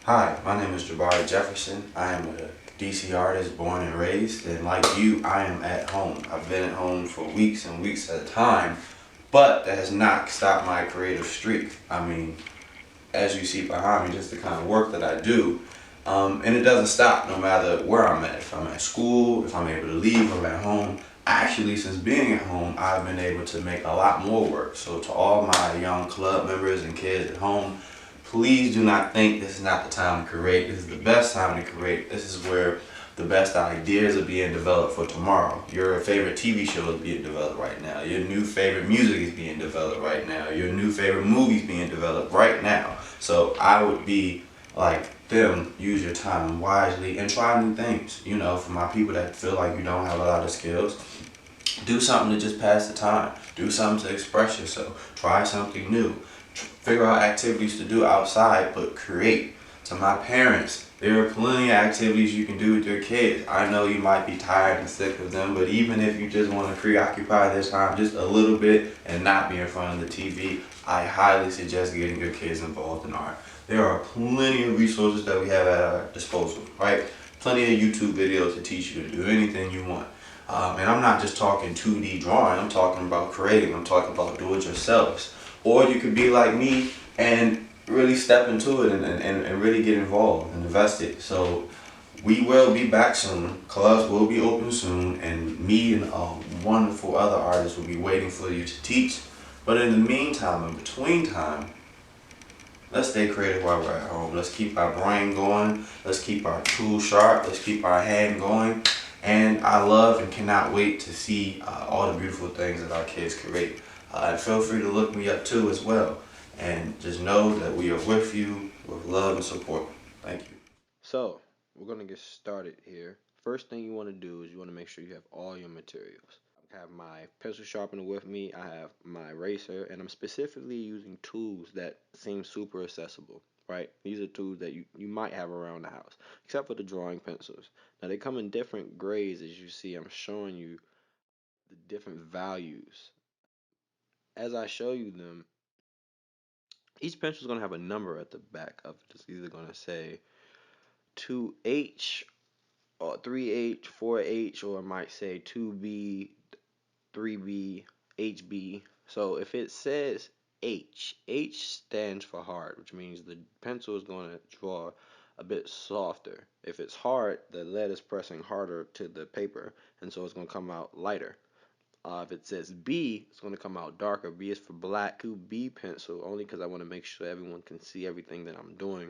Hi, my name is Jabari Jefferson. I am a DC artist born and raised, and like you, I am at home. I've been at home for weeks and weeks at a time, but that has not stopped my creative streak. I mean, as you see behind me, just the kind of work that I do, and it doesn't stop no matter where I'm at. If I'm at school, if I'm able to leave, or at home. Actually, since being at home, I've been able to make a lot more work. So to all my young club members and kids at home, please do not think this is not the time to create. This is the best time to create. This is where the best ideas are being developed for tomorrow. Your favorite TV show is being developed right now. Your new favorite music is being developed right now. Your new favorite movies being developed right now. So I would be like them, use your time wisely and try new things. You know, for my people that feel like you don't have a lot of skills, do something to just pass the time. Do something to express yourself. Try something new. Figure out activities to do outside, but create. To my parents, there are plenty of activities you can do with your kids. I know you might be tired and sick of them, but even if you just want to preoccupy this time just a little bit and not be in front of the TV, I highly suggest getting your kids involved in art. There are plenty of resources that we have at our disposal, right? Plenty of YouTube videos to teach you to do anything you want. And I'm not just talking 2D drawing, I'm talking about creating, I'm talking about do-it-yourselves. Or you could be like me and really step into it and really get involved and invested. So we will be back soon. Clubs will be open soon, and me and wonderful other artists will be waiting for you to teach. But in the meantime, in between time, let's stay creative while we're at home. Let's keep our brain going. Let's keep our tools sharp. Let's keep our hand going. And I love and cannot wait to see all the beautiful things that our kids create. And feel free to look me up too as well. And just know that we are with you with love and support. Thank you. So, we're going to get started here. First thing you want to do is you want to make sure you have all your materials. I have my pencil sharpener with me, I have my eraser, and I'm specifically using tools that seem super accessible, right? These are tools that you might have around the house, except for the drawing pencils. Now, they come in different grades, as you see. I'm showing you the different values. As I show you them, each pencil is going to have a number at the back of it. It's either going to say 2H or 3H, 4H, or it might say 2B, 3B, HB. So if it says H, H stands for hard, which means the pencil is going to draw a bit softer. If it's hard, the lead is pressing harder to the paper, and so it's going to come out lighter. If it says B, it's going to come out darker. B is for black. B pencil, only because I want to make sure everyone can see everything that I'm doing.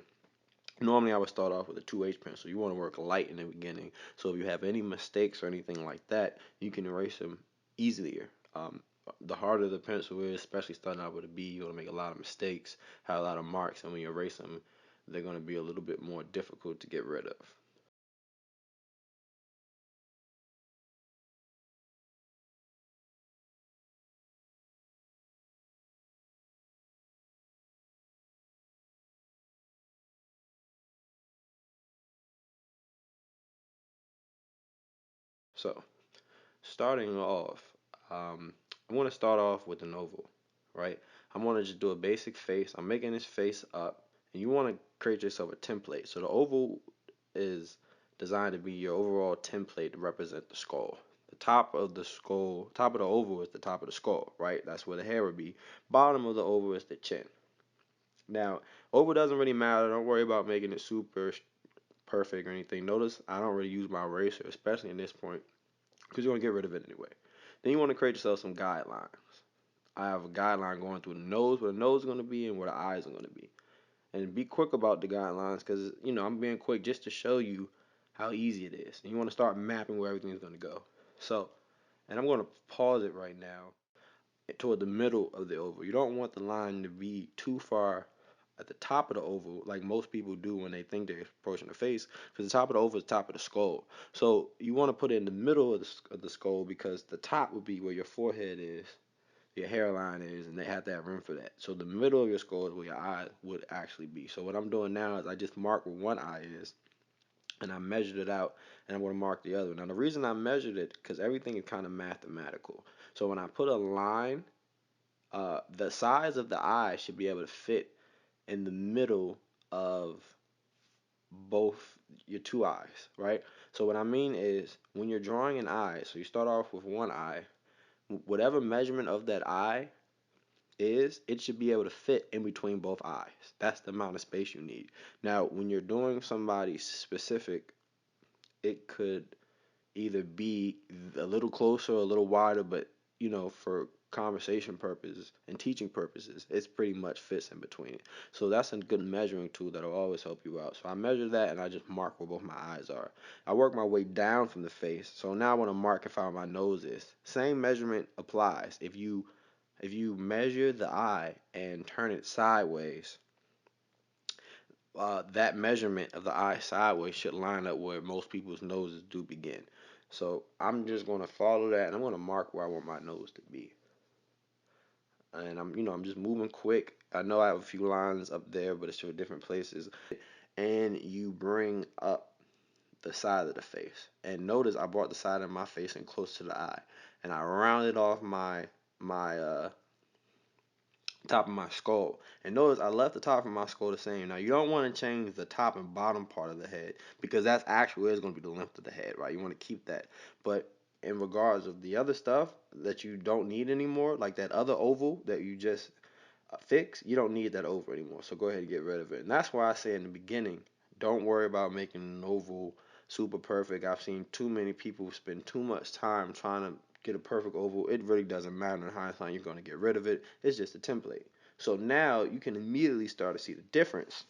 Normally, I would start off with a 2H pencil. You want to work light in the beginning. So if you have any mistakes or anything like that, you can erase them easier. The harder the pencil is, especially starting out with a B, you're going to make a lot of mistakes, have a lot of marks, and when you erase them, they're going to be a little bit more difficult to get rid of. So, starting off, I want to start off with an oval, right? I want to just do a basic face. I'm making this face up, and you want to create yourself a template. So the oval is designed to be your overall template to represent the skull. The top of the skull, top of the oval is the top of the skull, right? That's where the hair would be. Bottom of the oval is the chin. Now, oval doesn't really matter. Don't worry about making it super perfect or anything. Notice I don't really use my eraser, especially in this point, because you're going to get rid of it anyway. Then you want to create yourself some guidelines. I have a guideline going through the nose, where the nose is going to be, and where the eyes are going to be. And be quick about the guidelines because, I'm being quick just to show you how easy it is. And you want to start mapping where everything's going to go. So, and I'm going to pause it right now toward the middle of the oval. You don't want the line to be too far at the top of the oval, like most people do when they think they're approaching the face, because the top of the oval is the top of the skull. So you want to put it in the middle of the skull because the top would be where your forehead is, your hairline is, and they have to have room for that. So the middle of your skull is where your eye would actually be. So what I'm doing now is I just mark where one eye is, and I measured it out, and I'm going to mark the other. Now the reason I measured it because everything is kind of mathematical. So when I put a line, the size of the eye should be able to fit in the middle of both your two eyes, right? So what I mean is when you're drawing an eye, so you start off with one eye, whatever measurement of that eye is, it should be able to fit in between both eyes. That's the amount of space you need. Now, when you're doing somebody specific, it could either be a little closer or a little wider, but for conversation purposes and teaching purposes, it's pretty much fits in between. So that's a good measuring tool that'll always help you out. So I measure that and I just mark where both my eyes are. I work my way down from the face. So now I want to mark if how my nose is. Same measurement applies. If you measure the eye and turn it sideways, that measurement of the eye sideways should line up where most people's noses do begin. So I'm just going to follow that and I'm going to mark where I want my nose to be. And I'm just moving quick. I know I have a few lines up there, but it's for different places. And you bring up the side of the face. And notice I brought the side of my face in close to the eye. And I rounded off my top of my skull. And notice I left the top of my skull the same. Now you don't want to change the top and bottom part of the head because that's actually is going to be the length of the head, right? You want to keep that. But in regards of the other stuff that you don't need anymore, like that other oval that you just fix, you don't need that oval anymore. So go ahead and get rid of it. And that's why I say in the beginning, don't worry about making an oval super perfect. I've seen too many people spend too much time trying to get a perfect oval. It really doesn't matter in hindsight. You're going to get rid of it. It's just a template. So now you can immediately start to see the difference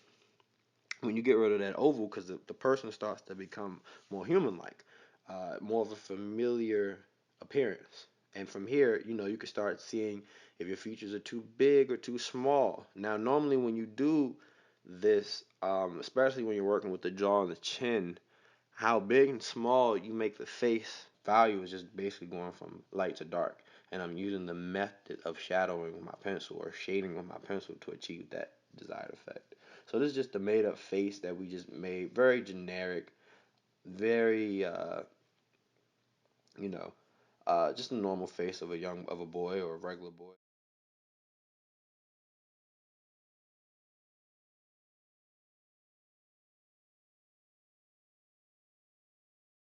when you get rid of that oval because the person starts to become more human-like, more of a familiar appearance. And from here, you can start seeing if your features are too big or too small. Now, normally when you do this, especially when you're working with the jaw and the chin, how big and small you make the face value is just basically going from light to dark. And I'm using the method of shadowing with my pencil or shading with my pencil to achieve that desired effect. So this is just a made up face that we just made, very generic, very you know, just a normal face of a boy or a regular boy.